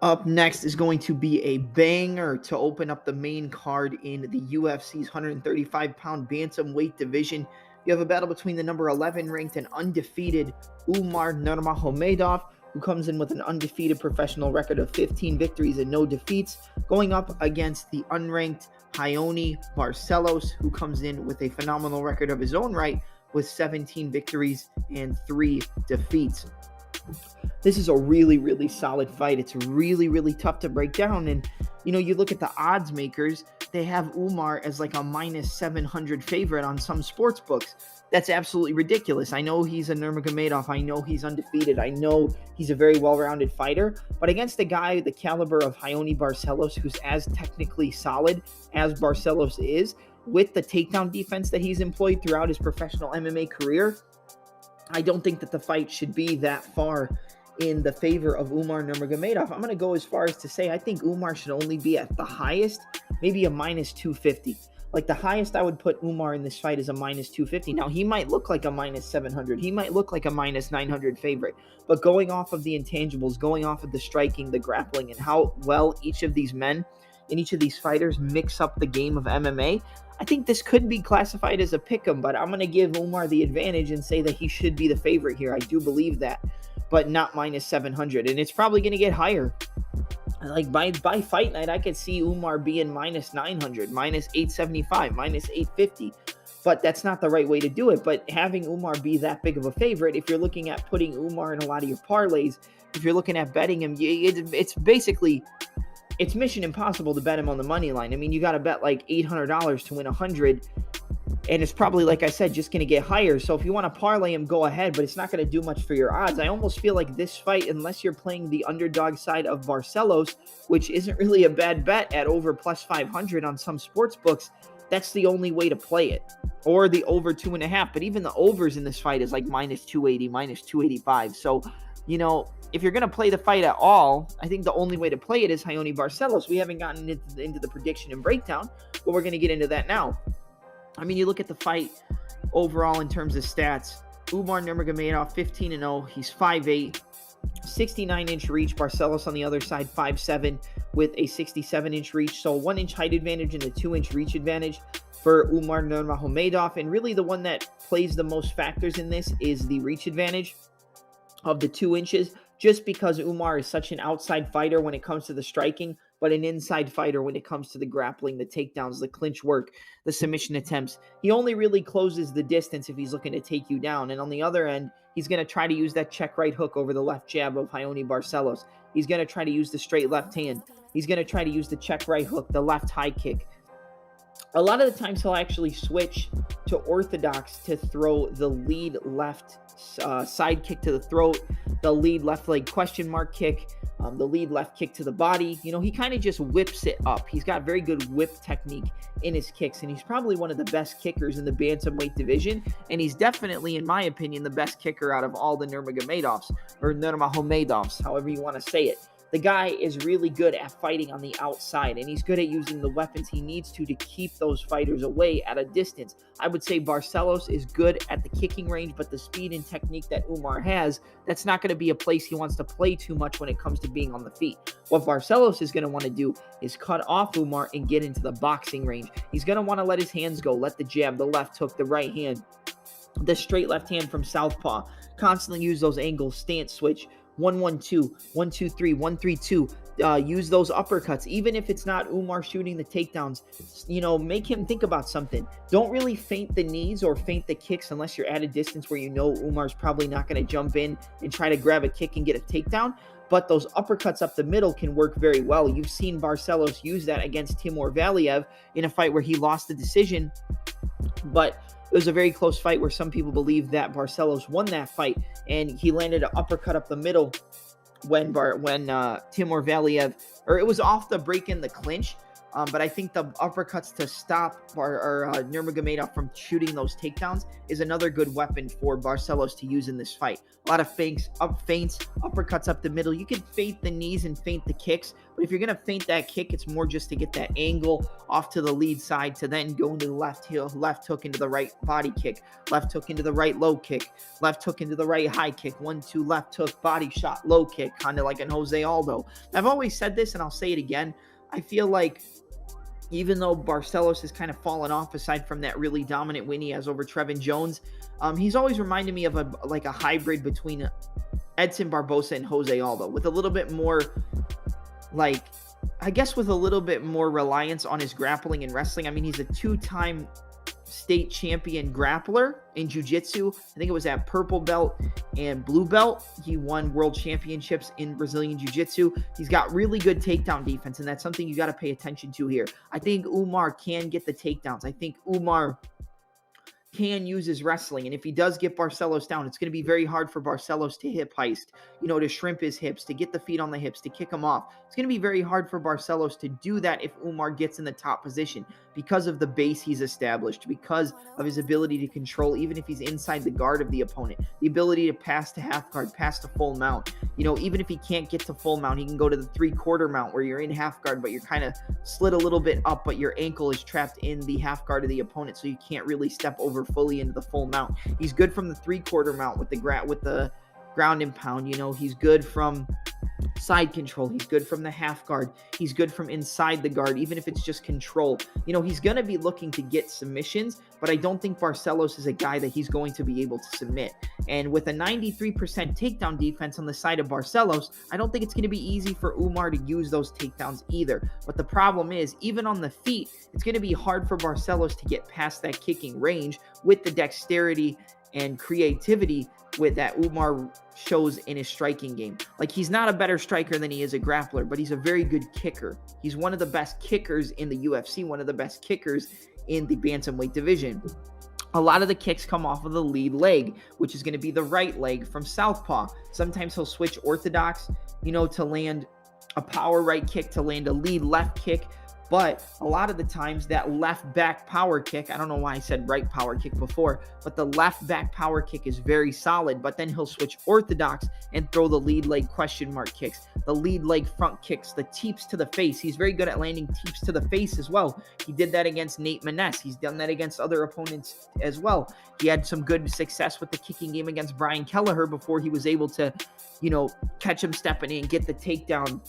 Up next is going to be a banger to open up the main card in the UFC's 135-pound bantamweight division. You have a battle between the number 11 ranked and undefeated Umar Nurmagomedov, who comes in with an undefeated professional record of 15 victories and no defeats, going up against the unranked Raoni Barcelos, who comes in with a phenomenal record of his own right with 17 victories and 3 defeats. This is a really, really solid fight. It's really, really tough to break down. And, you look at the odds makers, they have Umar as like a minus 700 favorite on some sports books. That's absolutely ridiculous. I know he's a Nurmagomedov. I know he's undefeated. I know he's a very well-rounded fighter. But against a guy the caliber of Raoni Barcelos, who's as technically solid as Barcelos is, with the takedown defense that he's employed throughout his professional MMA career, I don't think that the fight should be that far in the favor of Umar Nurmagomedov. I'm going to go as far as to say I think Umar should only be at the highest, maybe a minus 250. Like the highest I would put Umar in this fight is a minus 250. Now, he might look like a minus 700. He might look like a minus 900 favorite. But going off of the intangibles, going off of the striking, the grappling, and how well each of these men and each of these fighters mix up the game of MMA, I think this could be classified as a pick'em, but I'm going to give Umar the advantage and say that he should be the favorite here. I do believe that, but not minus 700. And it's probably going to get higher. Like by fight night, I could see Umar being minus 900, minus 875, minus 850. But that's not the right way to do it. But having Umar be that big of a favorite, if you're looking at putting Umar in a lot of your parlays, if you're looking at betting him, it's basically... it's mission impossible to bet him on the money line. I mean, you got to bet like $800 to win 100, and it's probably, like I said, just going to get higher. So if you want to parlay him, go ahead, but it's not going to do much for your odds. I almost feel like this fight, unless you're playing the underdog side of Barcelos, which isn't really a bad bet at over plus 500 on some sports books, that's the only way to play it. Or the over 2.5. But even the overs in this fight is like minus 280, minus 285. So, if you're going to play the fight at all, I think the only way to play it is Raoni Barcelos. We haven't gotten into the prediction and breakdown, but we're going to get into that now. I mean, you look at the fight overall in terms of stats. Umar Nurmagomedov, 15-0. He's 5'8", 69-inch reach. Barcelos on the other side, 5'7", with a 67-inch reach. So 1-inch height advantage and a 2-inch reach advantage for Umar Nurmagomedov. And really the one that plays the most factors in this is the reach advantage of the 2 inches, just because Umar is such an outside fighter when it comes to the striking, but an inside fighter when it comes to the grappling, the takedowns, the clinch work, the submission attempts. He only really closes the distance if he's looking to take you down. And on the other end, he's going to try to use that check right hook over the left jab of Raoni Barcelos. He's going to try to use the straight left hand. He's going to try to use the check right hook, the left high kick. A lot of the times he'll actually switch to orthodox to throw the lead left side kick to the throat, the lead left leg question mark kick, the lead left kick to the body. He kind of just whips it up. He's got very good whip technique in his kicks, and he's probably one of the best kickers in the bantamweight division, and he's definitely, in my opinion, the best kicker out of all the Nurmagomedovs, or Nurmagomedovs, however you want to say it. The guy is really good at fighting on the outside, and he's good at using the weapons he needs to keep those fighters away at a distance. I would say Barcelos is good at the kicking range, but the speed and technique that Umar has, that's not going to be a place he wants to play too much when it comes to being on the feet. What Barcelos is going to want to do is cut off Umar and get into the boxing range. He's going to want to let his hands go, let the jab, the left hook, the right hand, the straight left hand from southpaw, constantly use those angles, stance switch, 1-1-2, 1-2-3, 1-3-2. Use those uppercuts, even if it's not Umar shooting the takedowns. Make him think about something. Don't really feint the knees or feint the kicks unless you're at a distance where Umar's probably not going to jump in and try to grab a kick and get a takedown. But those uppercuts up the middle can work very well. You've seen Barcelos use that against Timur Valiev in a fight where he lost the decision, but it was a very close fight where some people believe that Barcelos won that fight, and he landed an uppercut up the middle when Timur Valiev, or it was off the break in the clinch, But I think the uppercuts to stop Nurmagomedov from shooting those takedowns is another good weapon for Barcelos to use in this fight. A lot of feints, uppercuts up the middle. You can feint the knees and feint the kicks, but if you're going to feint that kick, it's more just to get that angle off to the lead side to then go into the left hook into the right body kick, left hook into the right low kick, left hook into the right high kick, 1-2 left hook, body shot, low kick, kind of like an Jose Aldo. I've always said this, and I'll say it again. I feel like even though Barcelos has kind of fallen off aside from that really dominant win he has over Trevin Jones, he's always reminded me of a hybrid between Edson Barbosa and Jose Aldo, with a little bit more, with a little bit more reliance on his grappling and wrestling. I mean, he's a 2-time state champion grappler in jiu-jitsu. I think it was at purple belt and blue belt. He won world championships in Brazilian jiu-jitsu. He's got really good takedown defense, and that's something you got to pay attention to here. I think Umar can get the takedowns. I think Umar can use his wrestling, and if he does get Barcelos down, it's going to be very hard for Barcelos to hip heist, to shrimp his hips, to get the feet on the hips, to kick him off. It's going to be very hard for Barcelos to do that if Umar gets in the top position, because of the base he's established, because of his ability to control, even if he's inside the guard of the opponent, the ability to pass to half guard, pass to full mount. Even if he can't get to full mount, he can go to the 3/4 mount where you're in half guard, but you're kind of slid a little bit up, but your ankle is trapped in the half guard of the opponent, so you can't really step over fully into the full mount. He's good from the 3/4 mount with the ground and pound. He's good from side control. He's good from the half guard. He's good from inside the guard, even if it's just control. He's going to be looking to get submissions, but I don't think Barcelos is a guy that he's going to be able to submit. And with a 93% takedown defense on the side of Barcelos, I don't think it's going to be easy for Umar to use those takedowns either. But the problem is, even on the feet, it's going to be hard for Barcelos to get past that kicking range with the dexterity and creativity with that Umar shows in his striking game. He's not a better striker than he is a grappler, but he's a very good kicker. He's one of the best kickers in the UFC, one of the best kickers in the bantamweight division. A lot of the kicks come off of the lead leg, which is going to be the right leg from southpaw. Sometimes he'll switch orthodox, to land a power right kick, to land a lead left kick. But a lot of the times that left back power kick, I don't know why I said right power kick before, but the left back power kick is very solid, but then he'll switch orthodox and throw the lead leg question mark kicks, the lead leg front kicks, the teeps to the face. He's very good at landing teeps to the face as well. He did that against Nate Maness. He's done that against other opponents as well. He had some good success with the kicking game against Brian Kelleher before he was able to, catch him stepping in, get the takedown,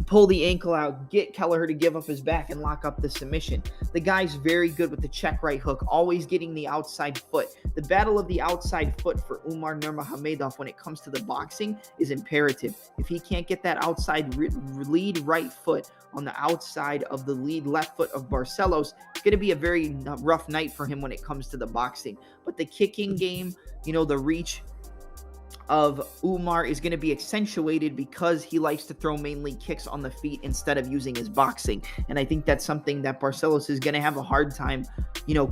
pull the ankle out, get Kelleher to give up his back and lock up the submission. The guy's very good with the check right hook, always getting the outside foot. The battle of the outside foot for Umar Nurmagomedov when it comes to the boxing is imperative. If he can't get that outside lead right foot on the outside of the lead left foot of Barcelos, it's going to be a very rough night for him when it comes to the boxing. But the kicking game, the reach of Umar is going to be accentuated because he likes to throw mainly kicks on the feet instead of using his boxing. And I think that's something that Barcelos is going to have a hard time,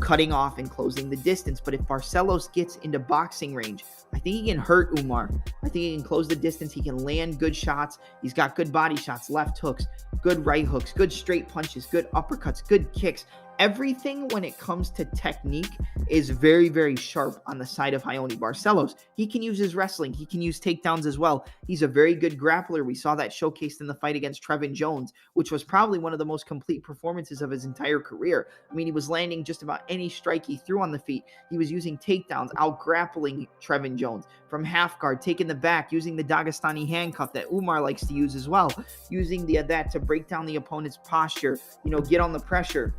cutting off and closing the distance. But if Barcelos gets into boxing range, I think he can hurt Umar. I think he can close the distance. He can land good shots. He's got good body shots, left hooks, good right hooks, good straight punches, good uppercuts, good kicks. Everything when it comes to technique is very, very sharp on the side of Raoni Barcelos. He can use his wrestling. He can use takedowns as well. He's a very good grappler. We saw that showcased in the fight against Trevin Jones, which was probably one of the most complete performances of his entire career. I mean, he was landing just about any strike he threw on the feet. He was using takedowns, out-grappling Trevin Jones from half guard, taking the back, using the Dagestani handcuff that Umar likes to use as well, using that to break down the opponent's posture, get on the pressure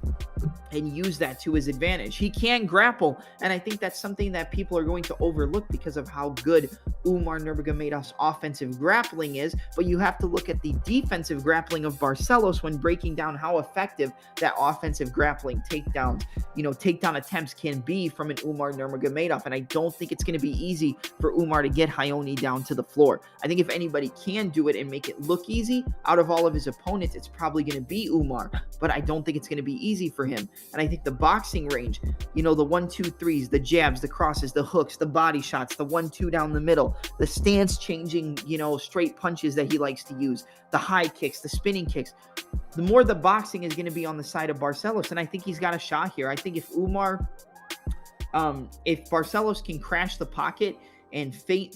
and use that to his advantage. He can grapple, and I think that's something that people are going to overlook because of how good Umar Nurmagomedov's offensive grappling is, but you have to look at the defensive grappling of Barcelos when breaking down how effective that offensive grappling takedown attempts can be from an Umar Nurmagomedov, and I don't think it's going to be easy for Umar to get Raoni down to the floor. I think if anybody can do it and make it look easy out of all of his opponents, it's probably going to be Umar, but I don't think it's going to be easy for him. And I think the boxing range, the 1-2-3s, the jabs, the crosses, the hooks, the body shots, the 1-2 down the middle, the stance changing, straight punches that he likes to use, the high kicks, the spinning kicks, the more the boxing is going to be on the side of Barcelos. And I think he's got a shot here. I think if Barcelos can crash the pocket and feint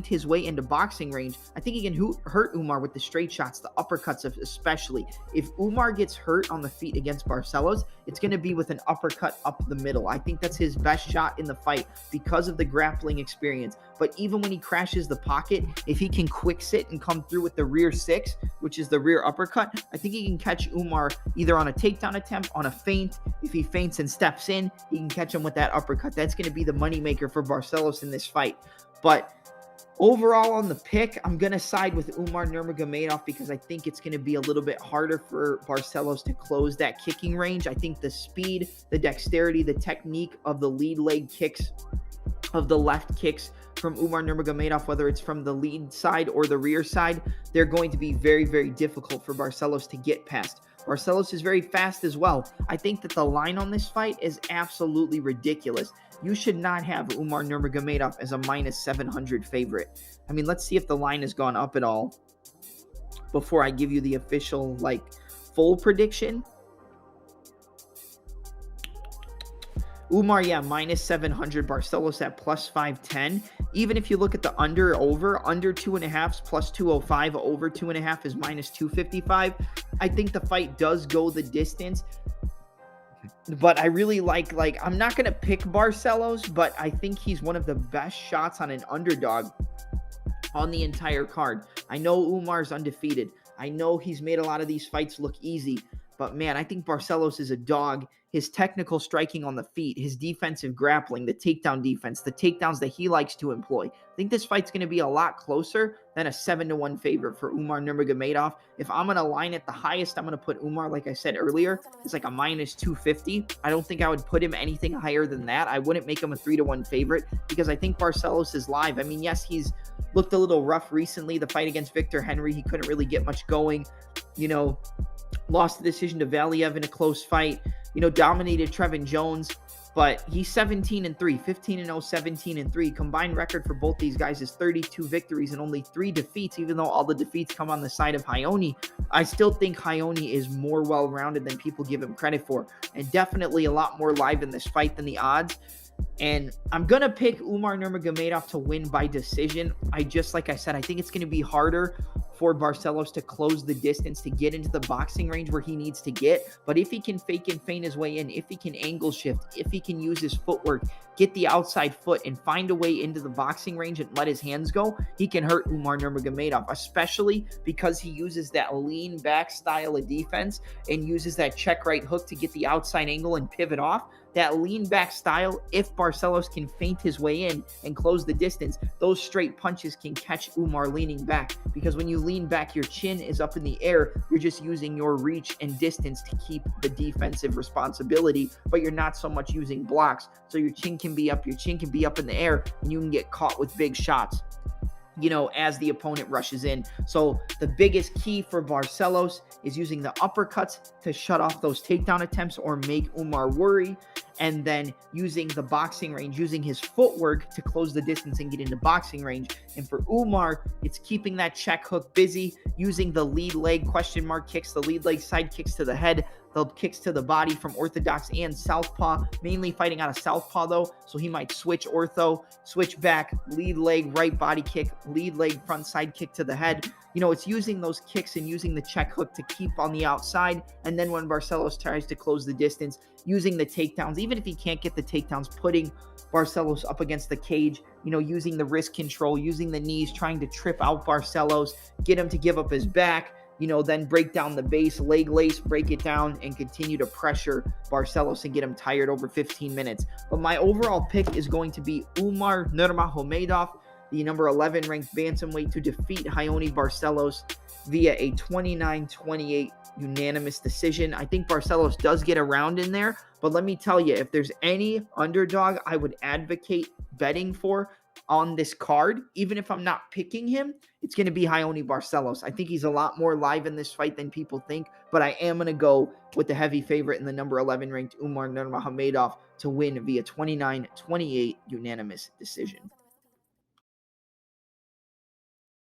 his way into boxing range, I think he can hurt Umar with the straight shots, the uppercuts especially. If Umar gets hurt on the feet against Barcelos, it's going to be with an uppercut up the middle. I think that's his best shot in the fight because of the grappling experience. But even when he crashes the pocket, if he can quick sit and come through with the rear six, which is the rear uppercut, I think he can catch Umar either on a takedown attempt, on a feint. If he feints and steps in, he can catch him with that uppercut. That's going to be the moneymaker for Barcelos in this fight. But overall on the pick, I'm going to side with Umar Nurmagomedov because I think it's going to be a little bit harder for Barcelos to close that kicking range. I think the speed, the dexterity, the technique of the lead leg kicks, of the left kicks from Umar Nurmagomedov, whether it's from the lead side or the rear side, they're going to be very, very difficult for Barcelos to get past. Barcelos is very fast as well. I think that the line on this fight is absolutely ridiculous. You should not have Umar Nurmagomedov as a minus 700 favorite. I mean, let's see if the line has gone up at all before I give you the official, full prediction. Umar, minus 700. Barcelos at plus 510. Even if you look at the under 2.5 is plus 205. Over 2.5 is minus 255. I think the fight does go the distance. But I really I'm not going to pick Barcelos, but I think he's one of the best shots on an underdog on the entire card. I know Umar's undefeated. I know he's made a lot of these fights look easy. But, man, I think Barcelos is a dog. His technical striking on the feet, his defensive grappling, the takedown defense, the takedowns that he likes to employ. I think this fight's going to be a lot closer than a 7-1 favorite for Umar Nurmagomedov. If I'm going to line it the highest, I'm going to put Umar, like I said earlier, it's like a minus 250. I don't think I would put him anything higher than that. I wouldn't make him a 3-1 favorite because I think Barcelos is live. I mean, yes, he's looked a little rough recently. The fight against Victor Henry, he couldn't really get much going. Lost the decision to Valiev in a close fight, dominated Trevin Jones, but he's 17-3, 15-0, 17-3. Combined record for both these guys is 32 victories and only 3 defeats, even though all the defeats come on the side of Raoni. I still think Raoni is more well-rounded than people give him credit for, and definitely a lot more live in this fight than the odds. And I'm going to pick Umar Nurmagomedov to win by decision. Like I said, I think it's going to be harder for Barcelos to close the distance to get into the boxing range where he needs to get. But if he can fake and feint his way in, if he can angle shift, if he can use his footwork, get the outside foot and find a way into the boxing range and let his hands go, he can hurt Umar Nurmagomedov, especially because he uses that lean back style of defense and uses that check right hook to get the outside angle and pivot off. That lean back style, if Barcelos can feint his way in and close the distance, those straight punches can catch Umar leaning back, because when you lean back, your chin is up in the air. You're just using your reach and distance to keep the defensive responsibility, but you're not so much using blocks. So your chin can be up in the air, and you can get caught with big shots, as the opponent rushes in. So the biggest key for Barcelos is using the uppercuts to shut off those takedown attempts or make Umar worry, and then using the boxing range, using his footwork to close the distance and get into boxing range. And for Umar, it's keeping that check hook busy, using the lead leg question mark kicks, the lead leg side kicks to the head, the kicks to the body from orthodox and southpaw, mainly fighting out of southpaw though, so he might switch ortho, switch back, lead leg right body kick, lead leg front side kick to the head. It's using those kicks and using the check hook to keep on the outside, and then when Barcelos tries to close the distance, using the takedowns, even if he can't get the takedowns, putting Barcelos up against the cage, using the wrist control, using the knees, trying to trip out Barcelos, get him to give up his back, then break down the base, leg lace, break it down, and continue to pressure Barcelos and get him tired over 15 minutes. But my overall pick is going to be Umar Nurmagomedov, the number 11 ranked bantamweight, to defeat Raoni Barcelos via a 29-28 unanimous decision. I think Barcelos does get a round in there, but let me tell you, if there's any underdog I would advocate betting for on this card, even if I'm not picking him, it's going to be Raoni Barcelos. I think he's a lot more live in this fight than people think, but I am going to go with the heavy favorite in the number 11 ranked Umar Nurmagomedov to win via 29-28 unanimous decision.